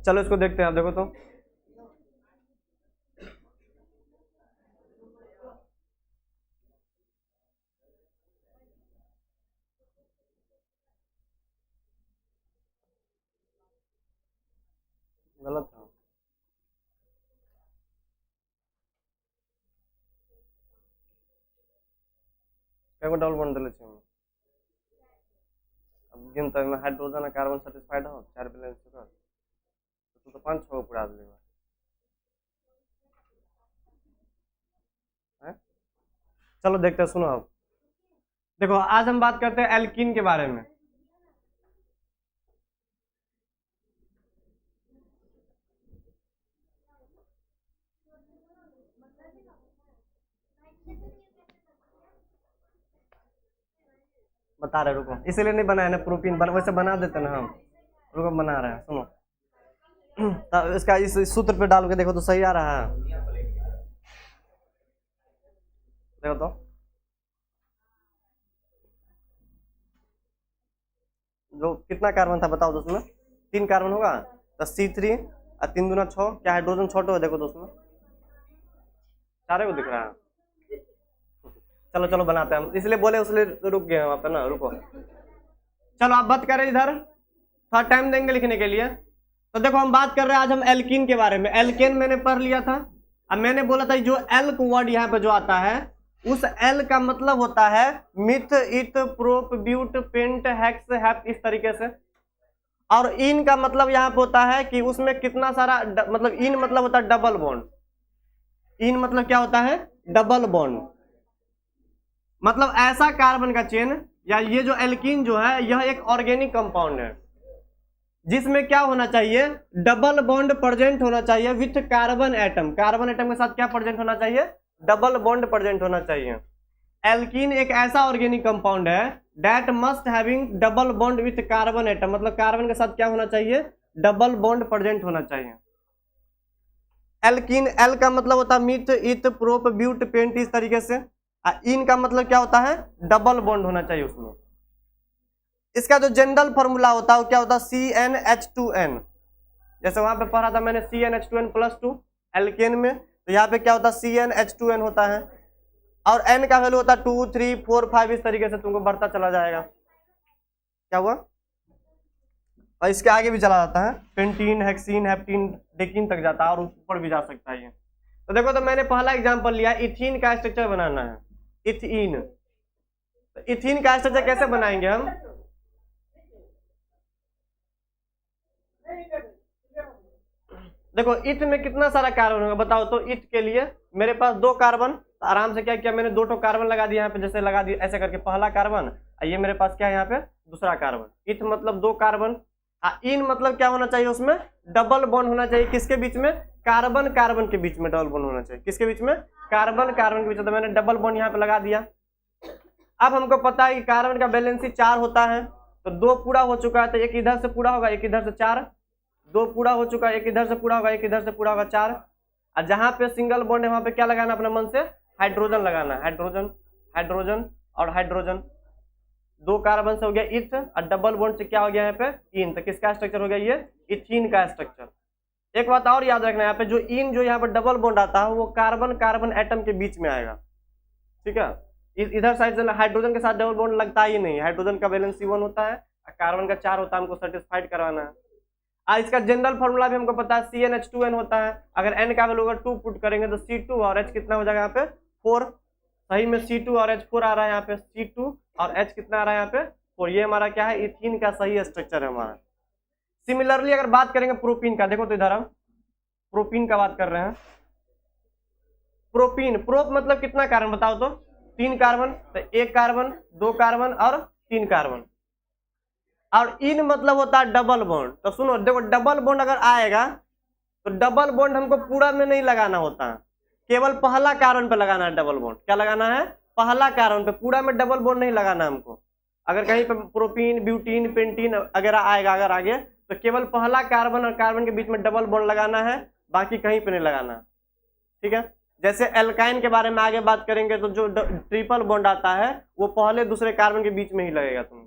चलो इसको देखते हैं, आप देखो तो गलत था। क्या डबल बॉन्ड दिले छी? अब गिनते में हाइड्रोजन और कार्बन सेटिस्फाइड हो, 4 बैलेंस शुगर तो 5-6 पूरा देगा है। चलो देखते हैं, सुनो अब देखो, आज हम बात करते हैं एल्कीन के बारे में। बता रहे, रुको, इसीलिए नहीं बनाया ना प्रोटीन, वैसे बना देते ना हम, रुको बना रहे हैं, सुनो। तो इसका इस सूत्र पे डाल के देखो तो सही आ रहा है, देखो तो जो कितना कार्बन था बताओ दोस्तों, 3 कार्बन होगा तो C3 और 3 दूना 6, क्या हाइड्रोजन छोटे हो, देखो दोस्तों 4 को दिख रहा है। चलो चलो बनाते हैं हम, इसलिए बोले उसलिए रुक गए वहां पे ना, रुको। चलो आप बात करें इधर, थोड़ा टाइम देंगे लिखने के लिए। तो देखो हम बात कर रहे हैं आज हम एल्कीन के बारे में। एल्केन मैंने पढ़ लिया था, अब मैंने बोला था जो एल वर्ड यहाँ पे जो आता है, उस एल का मतलब होता है मिथ, इत, प्रोप, ब्यूट, पेंट, हेक्स, हेप, इस तरीके से। और इन का मतलब यहाँ पे होता है कि उसमें कितना सारा मतलब इन मतलब होता है डबल बॉन्ड। इन मतलब क्या होता है? डबल बॉन्ड, मतलब ऐसा कार्बन का चेन या ये जो एल्कीन जो है यह एक ऑर्गेनिक कंपाउंड है जिसमें क्या होना चाहिए? डबल बॉन्ड प्रेजेंट होना चाहिए with carbon atom. Carbon atom के साथ क्या प्रेजेंट होना चाहिए? डबल बॉन्ड प्रेजेंट होना चाहिए। एल्कीन एक ऐसा ऑर्गेनिक कंपाउंड है that must having double bond with carbon atom, मतलब कार्बन के साथ क्या होना चाहिए? डबल बॉन्ड प्रेजेंट होना चाहिए। एल्कीन, एल का मतलब होता है मिथ, इत, प्रोप, ब्यूट, पेंट, इस तरीके से। इन का मतलब क्या होता है? डबल बॉन्ड होना चाहिए उसमें। इसका जो जनरल फॉर्मूला होता है वो क्या होता है? CnH2n। जैसे वहां पे पढ़ा था मैंने CnH2n+2 एल्केन में, तो यहाँ पे क्या होता है? CnH2n होता है, और n का वैल्यू होता है 2, 3, 4, 5, इस तरीके से तुमको बढ़ता चला जाएगा। क्या हुआ? और इसके आगे भी चला जाता है, पेंटीन, हेक्सीन, हेप्टीन, डेकिन तक जाता है, और ऊपर भी जा सकता है ये। तो देखो, तो मैंने पहला एग्जाम्पल लिया, इथीन का स्ट्रक्चर बनाना है। इथीन, तो इथीन का स्ट्रक्चर कैसे बनाएंगे हम? देखो इत में कितना सारा कार्बन होगा बताओ तो। इत के लिए मेरे पास 2 कार्बन, तो आराम से क्या किया मैंने, 2 कार्बन लगा दिया यहाँ पे, जैसे लगा दिया ऐसे करके, पहला कार्बन, ये मेरे पास क्या है यहाँ पे? दूसरा कार्बन। इत मतलब 2 कार्बन। इन मतलब क्या होना चाहिए उसमें? डबल बॉन्ड होना चाहिए। किसके बीच में? कार्बन कार्बन के बीच में डबल बॉन्ड होना चाहिए। किसके बीच में? कार्बन कार्बन के बीच में। तो मैंने डबल बॉन्ड यहाँ पे लगा दिया। अब हमको पता है कि कार्बन का वैलेंसी 4 होता है, तो 2 पूरा हो चुका है, तो एक इधर से पूरा होगा, एक इधर से 4, 2 पूरा हो चुका है, एक इधर से पूरा होगा, एक इधर से पूरा होगा 4। और जहां पे सिंगल बॉन्ड है वहां पे क्या लगाना अपने मन से, हाइड्रोजन लगाना, हाइड्रोजन, हाइड्रोजन और हाइड्रोजन। 2 कार्बन से हो गया इथ, और डबल बॉन्ड से क्या हो गया यहाँ पे, इन। तो किसका स्ट्रक्चर हो गया ये, इथीन का स्ट्रक्चर। एक बात और याद रखना, यहाँ पे जो इन, जो यहाँ पे डबल बॉन्ड आता है वो कार्बन कार्बन एटम के बीच में आएगा, ठीक है। इधर साइड से हाइड्रोजन के साथ डबल बॉन्ड लगता ही नहीं, हाइड्रोजन का वैलेंसी 1 होता है, कार्बन का 4 होता है, हमको सेटिस्फाइड करवाना है। आज इसका जनरल फॉर्मूला भी हमको पता है, CnH2n होता है। अगर n का वैल्यू अगर 2 पुट करेंगे तो C2 और H कितना हो जाएगा यहाँ पे 4। सही में C2 और H 4 आ रहा है यहाँ पे, C2 और H कितना आ रहा है यहाँ पे 4। ये हमारा क्या है, इथीन का सही स्ट्रक्चर है हमारा। सिमिलरली अगर बात करेंगे प्रोपीन का, देखो तो इधर हम प्रोपीन का बात कर रहे हैं। प्रोपीन, प्रोप मतलब कितना कार्बन बताओ तो, 3 कार्बन, तो 1 कार्बन, 2 कार्बन और 3 कार्बन। और इन मतलब होता है डबल बॉन्ड। तो सुनो देखो, डबल बॉन्ड अगर आएगा तो डबल बॉन्ड हमको पूरा में नहीं लगाना होता है, केवल पहला कार्बन पे लगाना है डबल बॉन्ड। क्या लगाना है, पहला कार्बन पे, पूरा में डबल बॉन्ड नहीं लगाना हमको। अगर कहीं पे प्रोपीन, ब्यूटीन, पेंटीन वगैरह आएगा अगर आगे, तो केवल पहला कार्बन और कार्बन के बीच में डबल बॉन्ड लगाना है, बाकी कहीं पे नहीं लगाना, ठीक है। जैसे एल्काइन के बारे में आगे बात करेंगे, तो जो ट्रिपल बॉन्ड आता है वो पहले दूसरे कार्बन के बीच में ही लगेगा तुमको।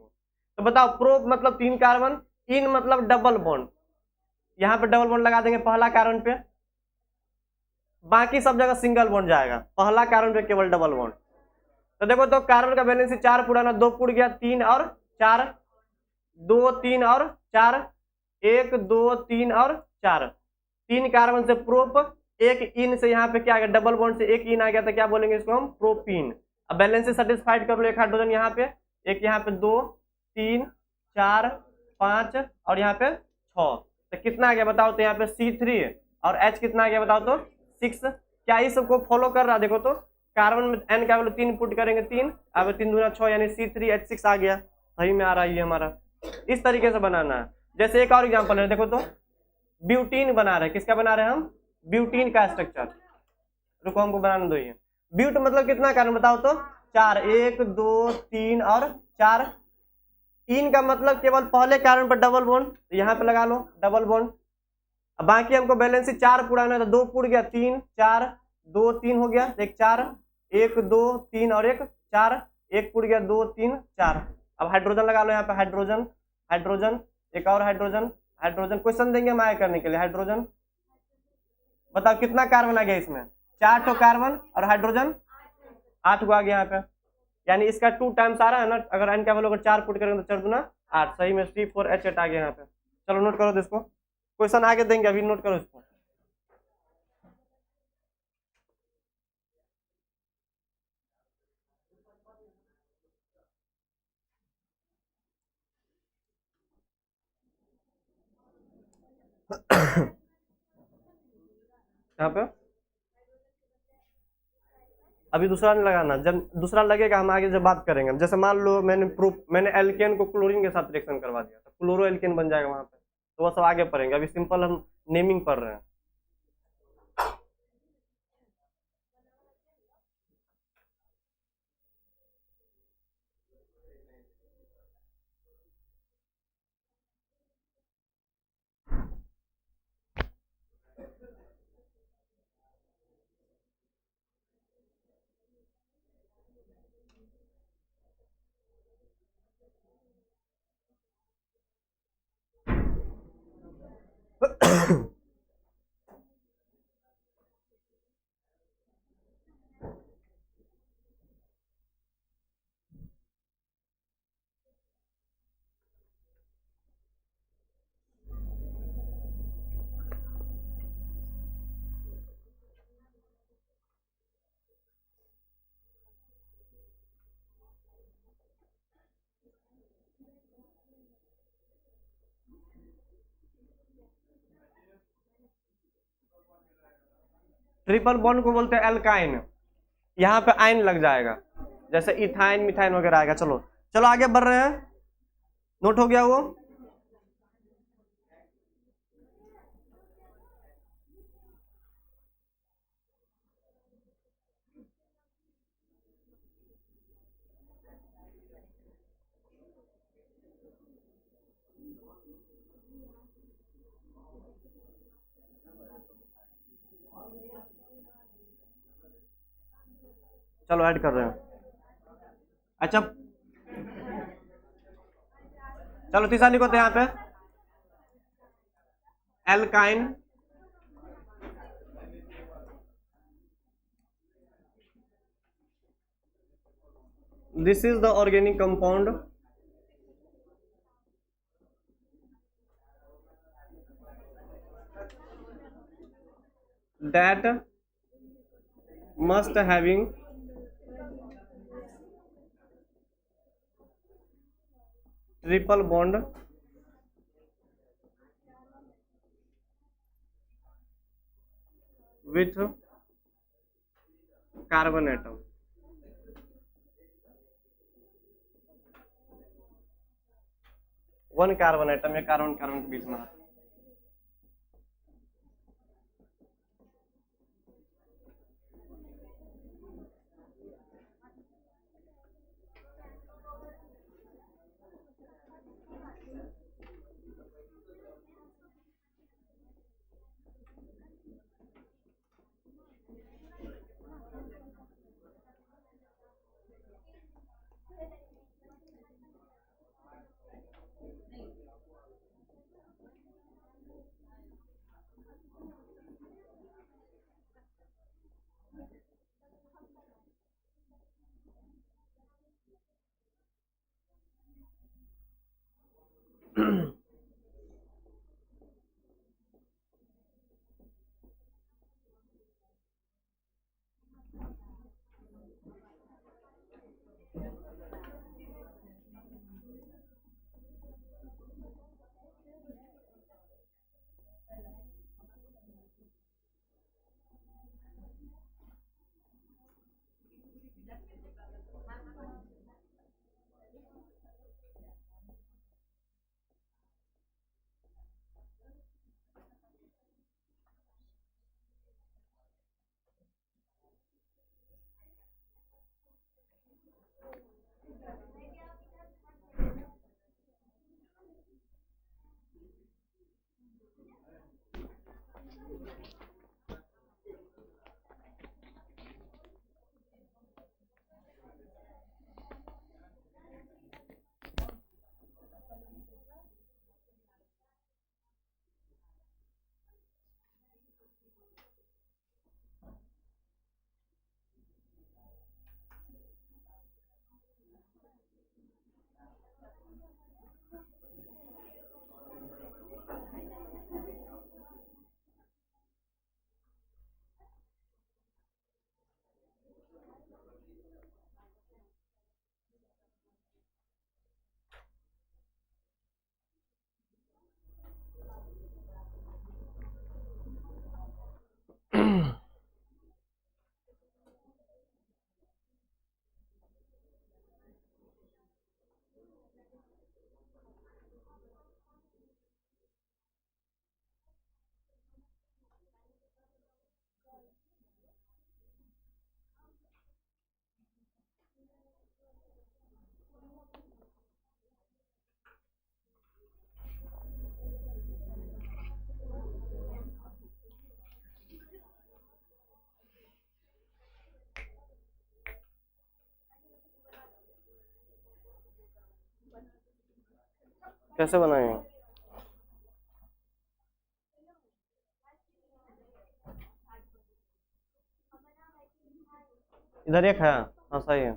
तो बताओ, प्रोप मतलब 3 कार्बन, इन मतलब डबल बॉन्ड, यहाँ पे डबल बॉन्ड लगा देंगे पहला कार्बन पे, बाकी सब जगह सिंगल बॉन्ड जाएगा, पहला कार्बन पे केवल डबल बॉन्ड। तो देखो तो कार्बन का वैलेंसी 4 पुराना, 2 पुड़ गया, 3 और 4, 2 3 और 4, 1 2 3 और 4, 3 कार्बन से प्रोप, 1 इन से यहाँ पे क्या आ गया, डबल बॉन्ड से 1 इन आ गया, तो क्या बोलेंगे इसको हम, प्रोपीन। अब बैलेंस सेटिस्फाइड कर लो, एक हाइड्रोजन यहाँ पे, एक यहाँ पे 2 3 4 5 और यहाँ पे 6, तो कितना आ गया बताओ तो, यहाँ पे C3 और H कितना आ गया बताओ तो 6। क्या इस सबको फॉलो कर रहा, देखो तो कार्बन में N का वैल्यू 3 पुट करेंगे 3, अब 3 दूना 6 यानी C3H6 आ गया, सही में आ रहा है ये हमारा। इस तरीके से बनाना है। जैसे एक और एग्जांपल है, देखो तो ब्यूटीन बना रहे हैं, किसका बना रहे हैं हम, ब्यूटीन का स्ट्रक्चर। रुको हमको बनाने दो ये। ब्यूट मतलब कितना कार्बन बताओ तो 4, 1 2 3 और 4। इन का मतलब केवल पहले कार्बन पर डबल बॉन्ड, तो यहाँ पे लगा लो डबल बॉन्ड। अब बाकी हमको बैलेंसी 4 पुराना है, तो 2 पुड़ गया, 3 4 2 3 हो गया, एक 4, 1 2 3 और एक 4, 1 पुड़ गया, 2 3 4। अब हाइड्रोजन लगा लो यहाँ पे, हाइड्रोजन, हाइड्रोजन, एक और हाइड्रोजन, हाइड्रोजन। क्वेश्चन देंगे हम आगे करने के लिए, हाइड्रोजन। बताओ कितना कार्बन आ गया इसमें, 4 ठो कार्बन और हाइड्रोजन 8 को आ गया यहाँ पे, यानी इसका 2 टाइम्स आ रहा है ना। अगर n का वैल्यू अगर 4 पुट करेंगे तो 4 दूना 8, सही में C4H8 आ गया यहाँ पे। चलो नोट करो इसको, क्वेश्चन आगे देंगे, अभी नोट करो इसको। यहाँ पे अभी दूसरा नहीं लगाना, जब दूसरा लगेगा हम आगे जब बात करेंगे। जैसे मान लो मैंने एल्केन को क्लोरीन के साथ रिएक्शन करवा दिया, तो क्लोरो एल्केन बन जाएगा वहां पे, तो वो सब आगे पढ़ेंगे, अभी सिंपल हम नेमिंग पढ़ रहे हैं। ट्रिपल बॉन्ड को बोलते हैं एल्काइन, यहाँ पे आइन लग जाएगा, जैसे इथाइन मिथाइन वगैरह आएगा। चलो चलो आगे बढ़ रहे हैं, नोट हो गया वो। चलो ऐड कर रहे हैं। अच्छा चलो तीसरा लिखो तो यहाँ पे alkyne this is the organic compound that must having triple bond with carbon atom। One carbon atom या कार्बन कार्बन के बीच में। कैसे बनाएंगे? इधर एक है, हाँ सही है।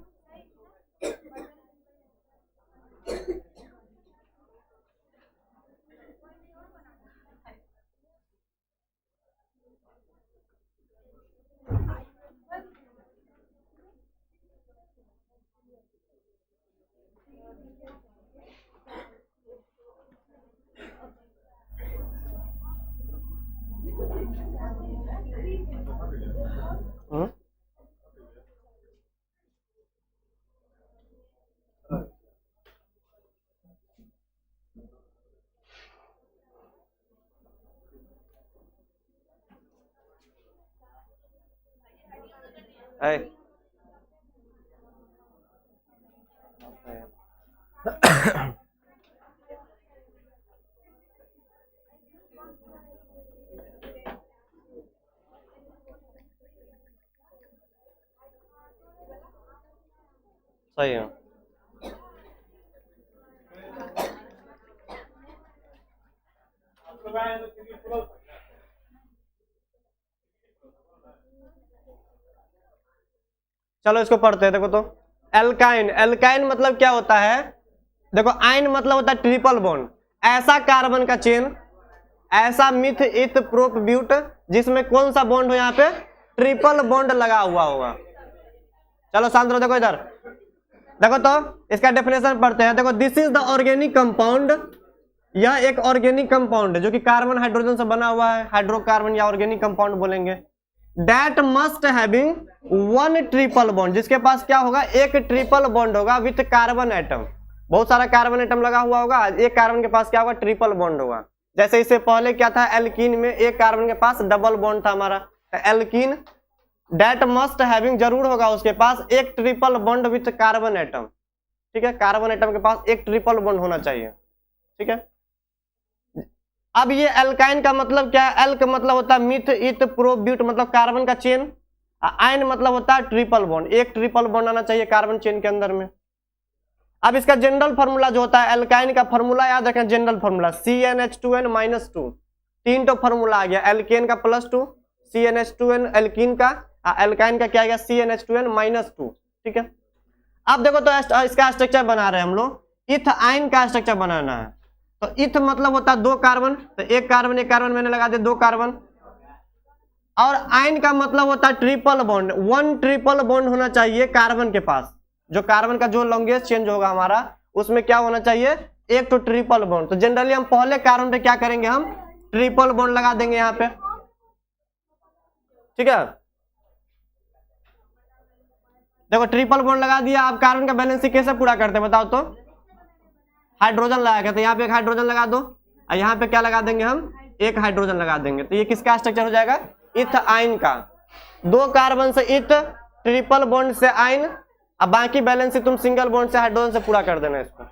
हम्म? ऐ, सही है। चलो इसको पढ़ते हैं। देखो तो एल्काइन, एल्काइन मतलब क्या होता है? देखो आइन मतलब होता है ट्रिपल बॉन्ड, ऐसा कार्बन का चेन, ऐसा मिथ इथ प्रोप ब्यूट जिसमें कौन सा बॉन्ड हो? यहाँ पे ट्रिपल बॉन्ड लगा हुआ होगा। चलो शांत रहो, देखो इधर देखो तो इसका डेफिनेशन पढ़ते हैं। देखो this is the organic compound, यह एक ऑर्गेनिक कंपाउंड है जो कि कार्बन हाइड्रोजन से बना हुआ है, हाइड्रोकार्बन या ऑर्गेनिक कंपाउंड बोलेंगे। That must having one triple bond, जिसके पास क्या होगा? एक ट्रिपल बॉन्ड होगा विथ कार्बन एटम, बहुत सारा कार्बन एटम लगा हुआ होगा, एक कार्बन के पास क्या होगा? ट्रिपल बॉन्ड होगा। जैसे इससे पहले क्या था? एल्कीन में एक कार्बन के पास डबल बॉन्ड था हमारा, तो एल्कीन डेट मस्ट हैविंग जरूर होगा उसके पास एक triple bond with carbon atom. ठीक है, कार्बन एटम के पास एक ट्रिपल बॉन्ड होना चाहिए। ठीक है, अब ये एल्काइन का मतलब क्या है? एल्क मतलब होता है मिथ इथ प्रो ब्यूट, मतलब कार्बन का चेन। आयन मतलब होता है ट्रिपल बॉन्ड, एक ट्रिपल बॉन्ड आना चाहिए कार्बन चेन के अंदर में। अब इसका जनरल फॉर्मूला जो होता है एल्काइन का फॉर्मूला याद रखें, जनरल फॉर्मूला CnH2n-2, तीन तो फॉर्मूला आ गया, एल्केन का +2, CnH2n एल्कीन का, एल्काइन का क्या आ गया? CnH2n-2। ठीक है, अब देखो तो इसका स्ट्रक्चर बना रहे हैं हम लोग, इथ आयन का स्ट्रक्चर बनाना है। तो इथ मतलब होता है दो कार्बन, तो एक कार्बन मैंने लगा दिया, दो कार्बन। और आयन का मतलब होता है triple bond, one triple bond होना चाहिए कार्बन के पास, जो कार्बन का जो लॉन्गेस्ट चेंज होगा हमारा उसमें क्या होना चाहिए? एक तो ट्रिपल बॉन्ड। तो जनरली हम पहले कार्बन पे क्या करेंगे? हम ट्रिपल बॉन्ड लगा देंगे यहाँ पे। ठीक है, देखो ट्रिपल बॉन्ड लगा दिया। अब कार्बन का बैलेंस कैसे पूरा करते हैं बताओ तो? हाइड्रोजन लगाएगा, तो यहाँ पे एक हाइड्रोजन लगा दो, और यहाँ पे क्या लगा देंगे? हम एक हाइड्रोजन लगा देंगे। तो ये किसका स्ट्रक्चर हो जाएगा? इथ आयन का। दो कार्बन से इथ, ट्रिपल बॉन्ड से आयन, अब बाकी बैलेंस तुम सिंगल बॉन्ड से हाइड्रोजन से पूरा कर देना इसको।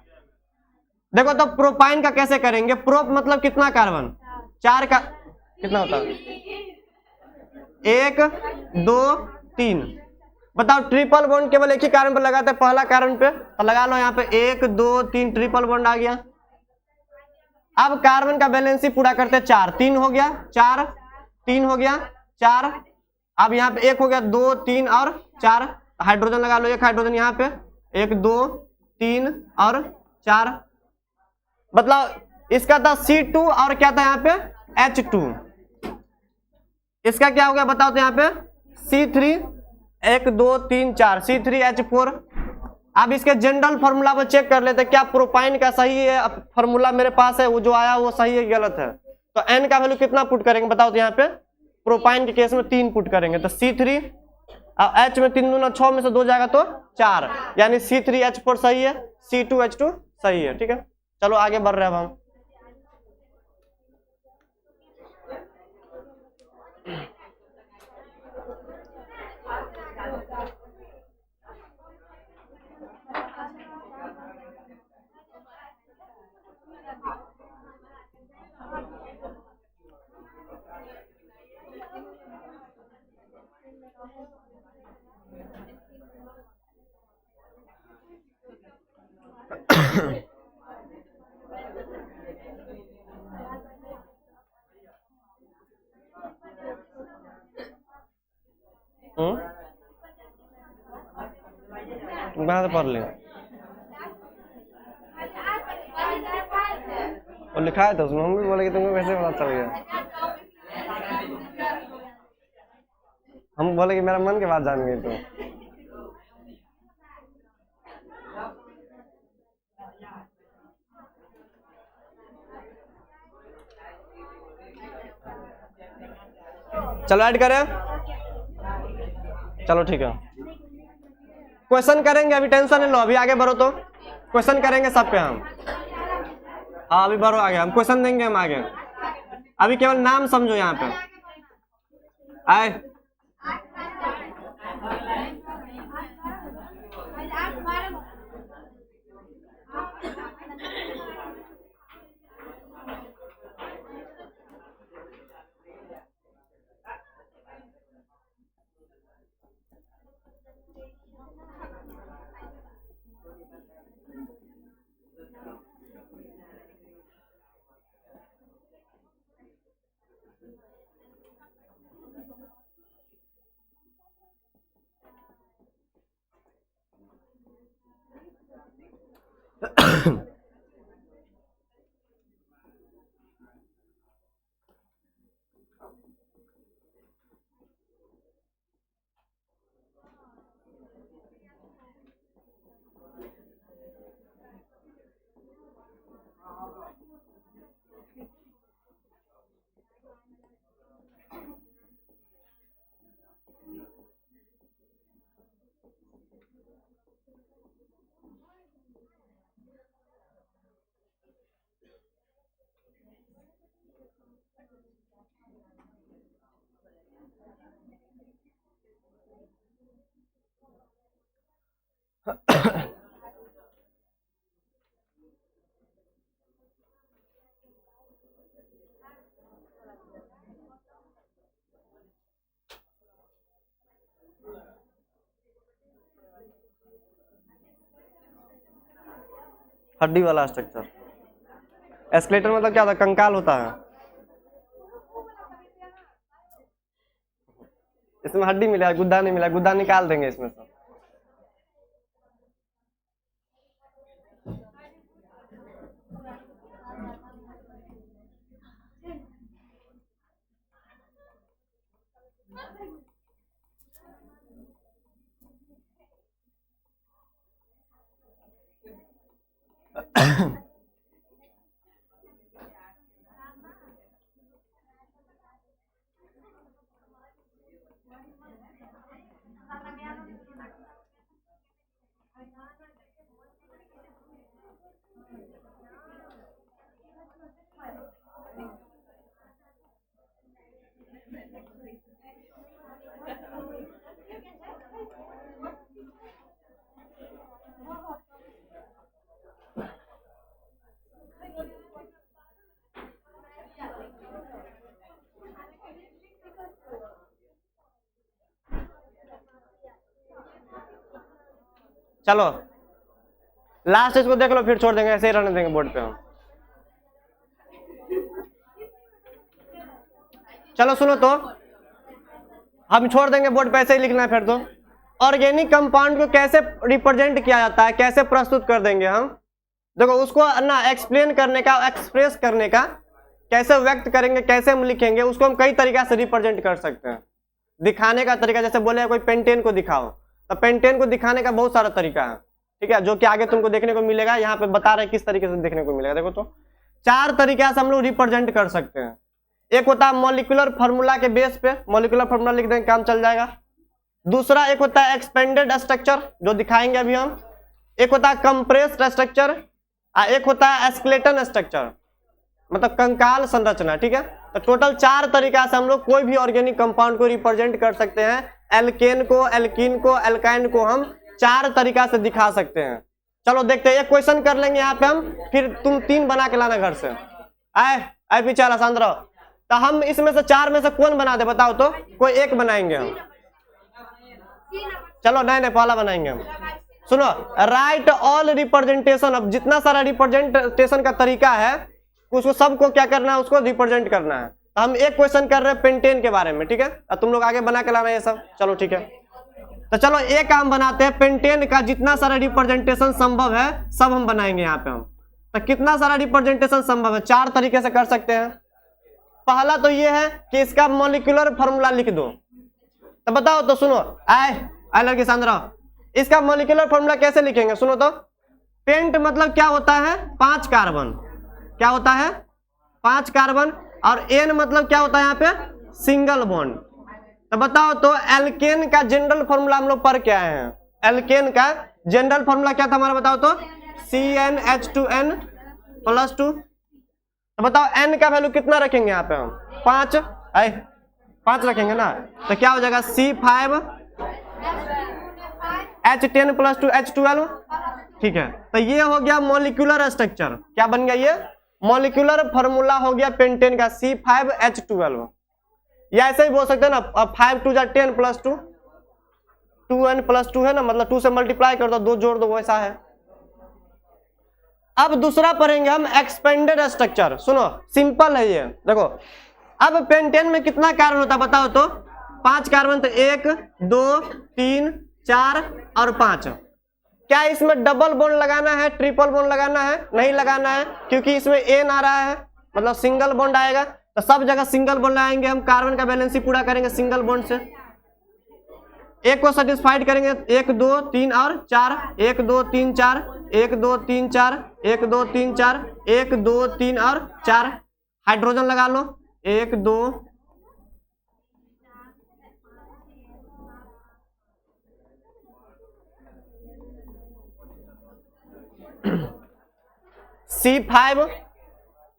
देखो तो प्रोपाइन का कैसे करेंगे? प्रोप मतलब कितना कार्बन? चार का कितना होता है? 1 2 3। बताओ ट्रिपल बॉन्ड केवल एक ही कार्बन पर लगाते हैं, पहला कार्बन पे, तो लगा लो यहाँ पे 1 2 3 ट्रिपल बॉन्ड आ गया। अब कार्बन का बैलेंस ही पूरा करते हैं, 4 3 हो गया, 4 3 हो गया, 4। अब यहाँ पे 1 हो गया, 2 3 और 4, हाइड्रोजन लगा लो, एक हाइड्रोजन यहाँ पे, 1 2 3 और 4। मतलब इसका था C2 और क्या था यहाँ पे? H2। इसका क्या हो गया बताओ तो? यहाँ पे C3, 1 2 3 4, C3H4। अब इसके जनरल फॉर्मूला पर चेक कर लेते क्या प्रोपाइन का सही है फॉर्मूला मेरे पास है, वो जो आया वो सही है गलत है। तो n का वैल्यू कितना पुट करेंगे बताओ तो? यहाँ पे प्रोपाइन के केस में 3 पुट करेंगे, तो C3 और H में 3 दूना 6 में से 2 जाएगा तो 4, यानी C3H4 सही है, C2H2 सही है। ठीक है, चलो आगे बढ़ रहे हैं अब हम। तुम कहाँ से पढ़ लिया? और लिखा है तो उसमें, हम भी बोले कि तुमको कैसे पता चल गया? हम बोले कि मेरा मन के बात जान गई तुम। चलो ऐड करें, चलो ठीक है। क्वेश्चन करेंगे, अभी टेंशन नहीं लो, अभी आगे बढ़ो तो क्वेश्चन करेंगे सब पे हम। हाँ अभी बढ़ो आगे, हम क्वेश्चन देंगे हम आगे, अभी केवल नाम समझो यहाँ पे। आए हड्डी वाला स्ट्रक्चर। एस्केलेटन मतलब क्या होता है? कंकाल होता है। इसमें हड्डी मिला, गुद्दा नहीं मिला, गुद्दा निकाल देंगे इसमें से। चलो लास्ट इसको देख लो, फिर छोड़ देंगे, ऐसे ही रहने देंगे बोर्ड पे हम। चलो सुनो तो, हम छोड़ देंगे बोर्ड पे, ऐसे ही लिखना है फिर तो। ऑर्गेनिक कंपाउंड को कैसे रिप्रेजेंट किया जाता है, कैसे प्रस्तुत कर देंगे हम? देखो उसको ना एक्सप्लेन करने का, एक्सप्रेस करने का, कैसे व्यक्त करेंगे, कैसे हम लिखेंगे, उसको हम कई तरीका से रिप्रेजेंट कर सकते हैं। दिखाने का तरीका, जैसे बोले कोई पेंटेन को दिखाओ, तो पेंटेन को दिखाने का बहुत सारा तरीका है, ठीक है, जो कि आगे तुमको देखने को मिलेगा। यहाँ पे बता रहे हैं किस तरीके से देखने को मिलेगा। देखो तो 4 तरीका से हम लोग रिप्रेजेंट कर सकते हैं। एक होता है मॉलिक्यूलर फार्मूला के बेस पे, मॉलिक्यूलर फार्मूला लिख देंगे, काम चल जाएगा। दूसरा एक होता है एक्सपेंडेड स्ट्रक्चर, जो दिखाएंगे अभी हम। एक होता है कंप्रेस्ड स्ट्रक्चर, एक होता है एस्केलेटन स्ट्रक्चर, मतलब कंकाल संरचना, ठीक है। तो टोटल 4 तरीका से हम लोग कोई भी ऑर्गेनिक कंपाउंड को रिप्रेजेंट कर सकते हैं। एल्केन को, एल्कीन को, एल्काइन को हम 4 तरीका से दिखा सकते हैं। चलो देखते हैं, एक क्वेश्चन कर लेंगे यहाँ पे हम, फिर तुम 3 बना के लाना घर से। आए पीछे वाला शांत रहो। तो हम इसमें से 4 में से कौन बना दे बताओ तो? कोई एक बनाएंगे हम। चलो नहीं पहला बनाएंगे हम। सुनो, राइट ऑल रिप्रेजेंटेशन, अब जितना सारा रिप्रेजेंटेशन का तरीका है उसको सबको क्या करना है, उसको रिप्रेजेंट करना है। तो हम एक क्वेश्चन कर रहे हैं पेंटेन के बारे में, ठीक है। अब तुम लोग आगे बना के लाना ये सब, चलो ठीक है। तो चलो एक काम बनाते हैं, पेंटेन का जितना सारा रिप्रेजेंटेशन संभव है सब हम बनाएंगे यहाँ पे हम। तो कितना सारा रिप्रेजेंटेशन संभव है? 4 तरीके से कर सकते हैं। पहला तो ये है कि इसका मॉलिक्यूलर फार्मूला लिख दो। तो बताओ तो, सुनो, आए लड़की सांद्रा, इसका मॉलिक्यूलर फार्मूला कैसे लिखेंगे? सुनो तो, पेंट मतलब क्या होता है? 5 कार्बन। क्या होता है? 5 कार्बन। और एन मतलब क्या होता है यहाँ पे? Single bond. तो बताओ तो, एल्केन का जनरल फार्मूला हम लोग पढ़ के आए हैं। एल्केन का जनरल फार्मूला क्या था हमारा? बताओ तो, CnH2n + 2। तो बताओ n का वैल्यू कितना रखेंगे यहाँ पे हम? 5। 5 रखेंगे ना, तो क्या हो जाएगा? C5H10 + 2 H12, ठीक है। तो ये हो गया मॉलिक्यूलर स्ट्रक्चर। क्या बन गया ये? मॉलिक्यूलर फार्मूला हो गया पेंटेन का, C5H12। या ऐसे ही बोल सकते हैं ना, 5 2 10 + 2, 2n + 2 है ना, मतलब 2 से मल्टीप्लाई कर दो, 2 जोड़ दो, वैसा है। अब दूसरा पढ़ेंगे हम एक्सपेंडेड स्ट्रक्चर। सुनो, सिंपल है ये। देखो अब पेंटेन में कितना कार्बन होता है बताओ तो? 5 कार्बन। तो 1 2 3 4 और 5। क्या इसमें डबल बॉन्ड लगाना है, ट्रिपल बॉन्ड लगाना है? नहीं लगाना है, क्योंकि इसमें एन आ रहा है, मतलब सिंगल बॉन्ड आएगा। तो सब जगह सिंगल बॉन्ड लगाएंगे हम, कार्बन का बैलेंस ही पूरा करेंगे सिंगल बॉन्ड से। एक को सेटिस्फाइड करेंगे, 1 2 3 और 4, 1 2 3 4, 1 2 3 4, 1 2 3 4, 1 2 3 और 4। हाइड्रोजन लगा लो, 1 2 C5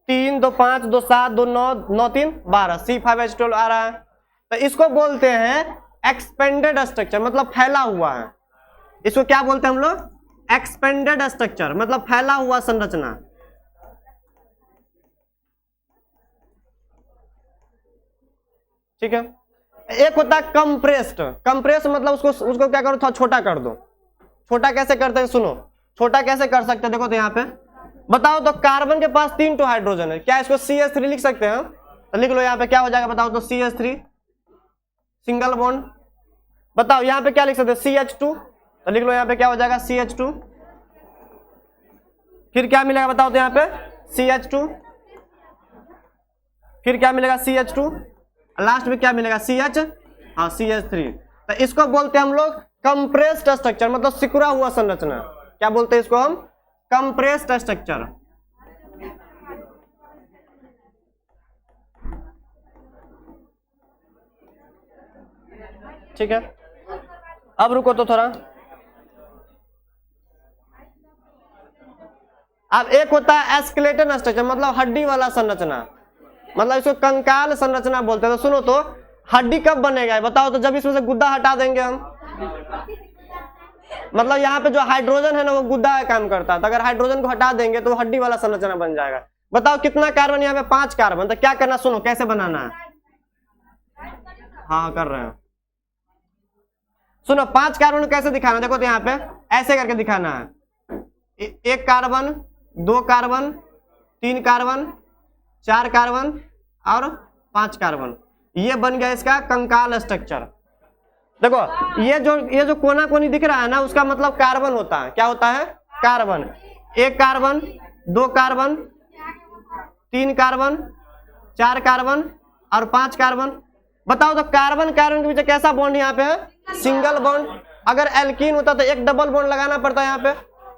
3 2 5 2 7 2 9 9 3 12, C5H12 आ रहा है। तो इसको बोलते हैं एक्सपेंडेड स्ट्रक्चर, मतलब फैला हुआ है। इसको क्या बोलते हैं हम लोग? एक्सपेंडेड स्ट्रक्चर, मतलब फैला हुआ संरचना। ठीक है। एक होता है कंप्रेस्ड। कंप्रेस मतलब उसको क्या करो, थोड़ा छोटा कर दो। छोटा कैसे करते हैं सुनो, छोटा कैसे कर सकते हैं देखो। तो यहाँ पे बताओ तो कार्बन के पास 3 तो हाइड्रोजन है, क्या इसको CH3 लिख सकते हैं? तो लिख लो यहाँ पे, क्या हो जाएगा बताओ तो? CH3 single bond. बताओ यहाँ पे क्या लिख सकते हैं? CH2। तो लिख लो यहाँ पे क्या हो जाएगा? CH2। फिर क्या मिलेगा बताओ तो यहाँ पे? CH2। फिर क्या मिलेगा? CH2। लास्ट में क्या मिलेगा? CH, हाँ CH3। तो इसको बोलते हैं हम लोग कंप्रेस्ड स्ट्रक्चर, मतलब सिकुड़ा हुआ संरचना। क्या बोलते हैं इसको हम? Compressed structure. ठीक है, अब रुको तो थोड़ा। अब एक होता है एस्केलेटन स्ट्रक्चर, मतलब हड्डी वाला संरचना, मतलब इसको कंकाल संरचना बोलते हैं। तो सुनो तो, हड्डी कब बनेगा बताओ तो? जब इसमें से गुद्दा हटा देंगे हम। मतलब यहाँ पे जो हाइड्रोजन है ना, वो गुद्दा का काम करता है। तो अगर हाइड्रोजन को हटा देंगे तो हड्डी वाला संरचना बन जाएगा। बताओ कितना कार्बन यहाँ पे? 5 कार्बन। तो क्या करना, सुनो कैसे बनाना है। हाँ कर रहे हैं, सुनो 5 कार्बन कैसे दिखाना, देखो तो यहाँ पे ऐसे करके दिखाना है। 1 कार्बन, 2 कार्बन, 3 कार्बन, 4 कार्बन और 5 कार्बन। ये बन गया इसका कंकाल स्ट्रक्चर। देखो ये जो कोना कोनी दिख रहा है ना, उसका मतलब कार्बन होता है। क्या होता है? Carbon. 1 carbon, 2 carbon, 3 carbon, 4 carbon और 5 कार्बन। बताओ तो कार्बन कार्बन के बीच कैसा बॉन्ड यहाँ पे है? Single bond. अगर एल्कीन होता तो एक डबल बॉन्ड लगाना पड़ता है यहाँ पे।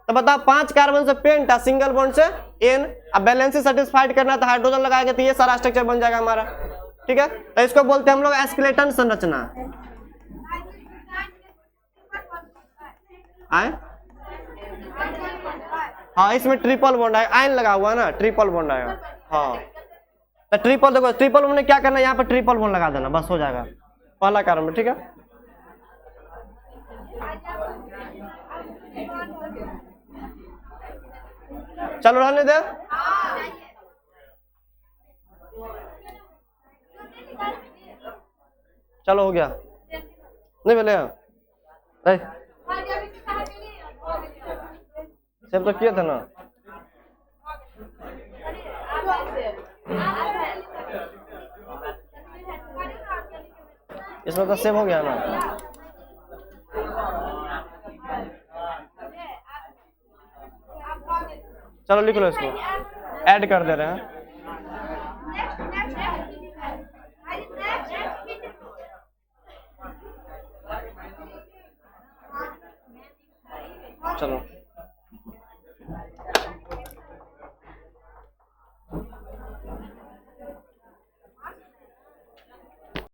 तो बताओ 5 कार्बन से पेंट है, सिंगल बॉन्ड से एन। अब बैलेंस सेटिस्फाइड करना तो हाइड्रोजन लगाएंगे, तो ये सारा स्ट्रक्चर बन जाएगा हमारा। ठीक है, तो इसको बोलते हैं हम लोग एस्केलेटन संरचना। आए? हाँ इसमें ट्रिपल बॉन्ड है, आयन लगा हुआ है ना, ट्रिपल बॉन्ड आएगा। हाँ तो ट्रिपल, देखो ट्रिपल बॉन्ड में क्या करना है, यहाँ पे ट्रिपल बॉन्ड लगा देना, बस हो जाएगा पहला कार्बन। ठीक है, चलो रहने दे। चलो हो गया, नहीं मिले सब तो किए थे ना। इसमें तो सेव हो गया ना। चलो लिख लो, इसको ऐड कर दे रहे हैं। चलो